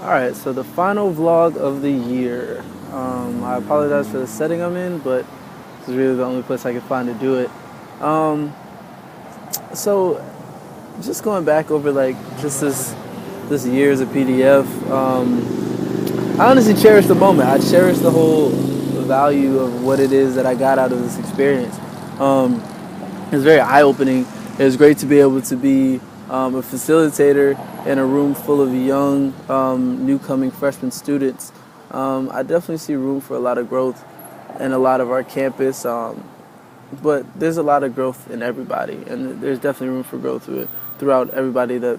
Alright, so the final vlog of the year. I apologize for the setting I'm in, but this is really the only place I could find to do it. Um, so just going back over like just this year as a PDF, I honestly cherish the moment. I cherish the whole value of what it is that I got out of this experience. Um, it was very eye-opening. It was great to be able to be a facilitator in a room full of young, new-coming freshman students. I definitely see room for a lot of growth in a lot of our campus, but there's a lot of growth in everybody, and there's definitely room for growth throughout everybody that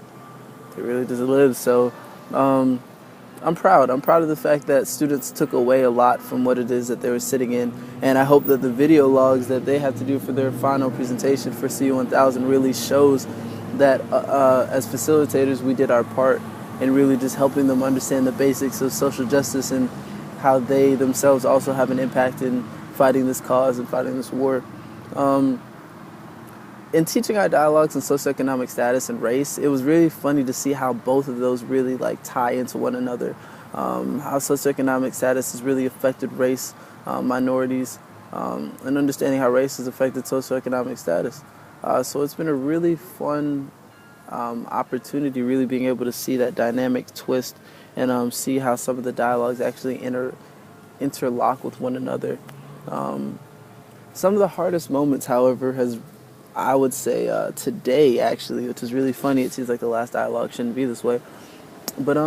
really does live. So I'm proud. I'm proud of the fact that students took away a lot from what it is that they were sitting in, and I hope that the video logs that they have to do for their final presentation for CU1000 really shows that as facilitators we did our part in really just helping them understand the basics of social justice and how they themselves also have an impact in fighting this cause and fighting this war. Um, in teaching our dialogues on socioeconomic status and race, it was really funny to see how both of those really like tie into one another. How socioeconomic status has really affected race, minorities, and understanding how race has affected socioeconomic status. So it's been a really fun opportunity, really being able to see that dynamic twist and see how some of the dialogues actually interlock with one another. Some of the hardest moments, however, I would say today actually, which is really funny. It seems like the last dialogue shouldn't be this way, but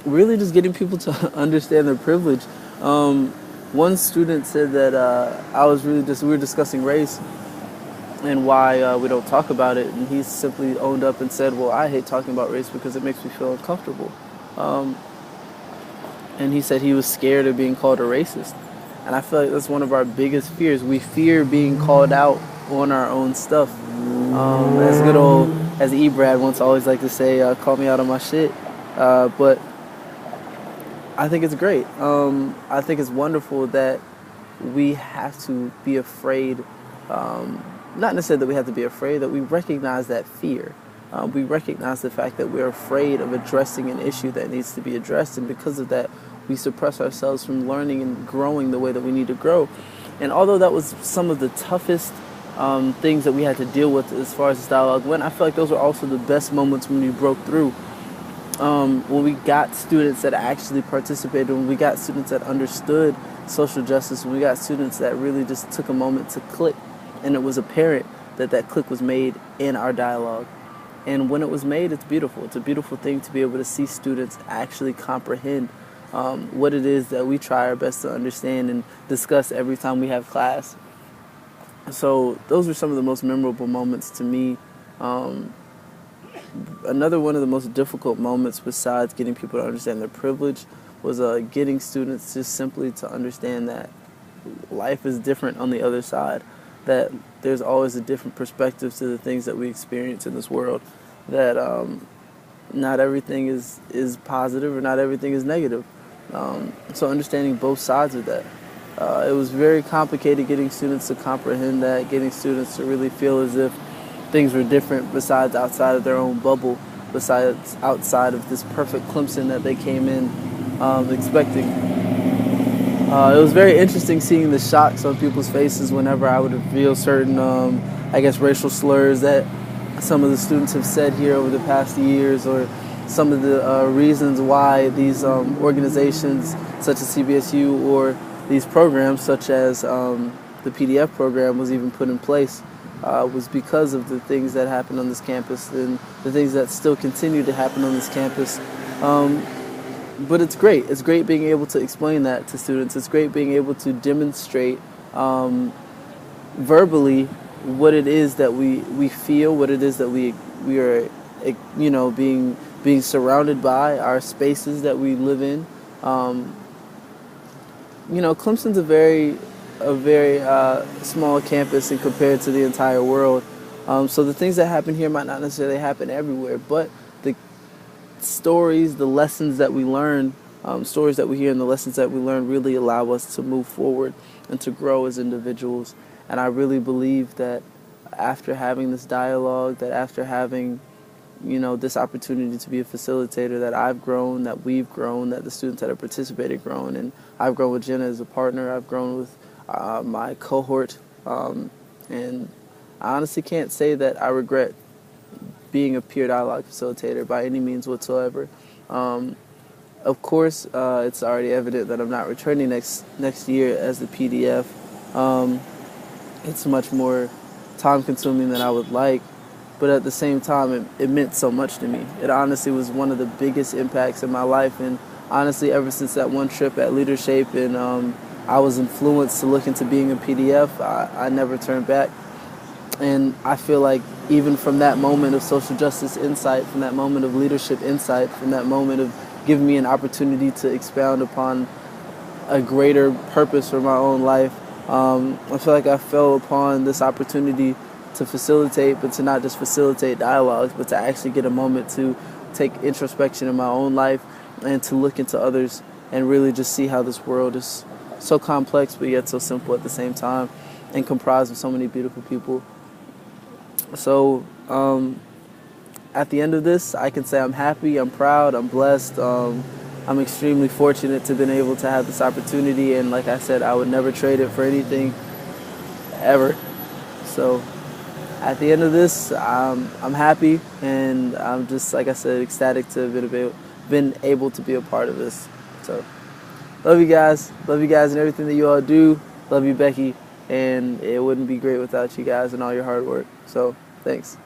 really just getting people to understand their privilege. One student said that we were discussing race and why we don't talk about it, and he simply owned up and said, "Well, I hate talking about race because it makes me feel uncomfortable." Um, and he said he was scared of being called a racist. And I feel like that's one of our biggest fears. We fear being called out on our own stuff. As good old, as E-Brad once always liked to say, call me out on my shit. But I think it's great. I think it's wonderful that we have to be afraid, not necessarily that we have to be afraid, that we recognize that fear. We recognize the fact that we're afraid of addressing an issue that needs to be addressed, and because of that, we suppress ourselves from learning and growing the way that we need to grow. And although that was some of the toughest things that we had to deal with as far as this dialogue went, I feel like those were also the best moments when we broke through. When we got students that actually participated, when we got students that understood social justice, when we got students that really just took a moment to click, and it was apparent that that click was made in our dialogue. And when it was made, it's beautiful. It's a beautiful thing to be able to see students actually comprehend what it is that we try our best to understand and discuss every time we have class. So those were some of the most memorable moments to me. Another one of the most difficult moments, besides getting people to understand their privilege, was getting students just simply to understand that life is different on the other side, that there's always a different perspective to the things that we experience in this world, that not everything is positive or not everything is negative. So understanding both sides of that. It was very complicated getting students to comprehend that, getting students to really feel as if things were different besides outside of their own bubble, besides outside of this perfect Clemson that they came in expecting. It was very interesting seeing the shocks on people's faces whenever I would reveal certain, racial slurs that some of the students have said here over the past years, or some of the reasons why these organizations such as CBSU or these programs such as the PDF program was even put in place, was because of the things that happened on this campus and the things that still continue to happen on this campus. But it's great. It's great being able to explain that to students. It's great being able to demonstrate verbally what it is that we feel, what it is that we are, being surrounded by, our spaces that we live in. Clemson's a very small campus and compared to the entire world. So the things that happen here might not necessarily happen everywhere, but the stories, the lessons that we learn, stories that we hear and the lessons that we learn really allow us to move forward and to grow as individuals. And I really believe that after having this dialogue, that after having this opportunity to be a facilitator, that I've grown, that we've grown, that the students that have participated grown, and I've grown with Jenna as a partner. I've grown with my cohort, and I honestly can't say that I regret being a peer dialogue facilitator by any means whatsoever. Of course, it's already evident that I'm not returning next year as the PDF. It's much more time-consuming than I would like, but at the same time, it meant so much to me. It honestly was one of the biggest impacts in my life, and honestly, ever since that one trip at Leadership, and I was influenced to look into being a PDF, I never turned back. And I feel like even from that moment of social justice insight, from that moment of leadership insight, from that moment of giving me an opportunity to expound upon a greater purpose for my own life, I feel like I fell upon this opportunity to facilitate, but to not just facilitate dialogues, but to actually get a moment to take introspection in my own life and to look into others and really just see how this world is so complex but yet so simple at the same time and comprised of so many beautiful people. So at the end of this, I can say I'm happy, I'm proud, I'm blessed. I'm extremely fortunate to have been able to have this opportunity, and like I said, I would never trade it for anything ever. So at the end of this, I'm happy, and I'm just, like I said, ecstatic to have been able to be a part of this. So love you guys and everything that you all do. Love you, Becky, and it wouldn't be great without you guys and all your hard work. So thanks.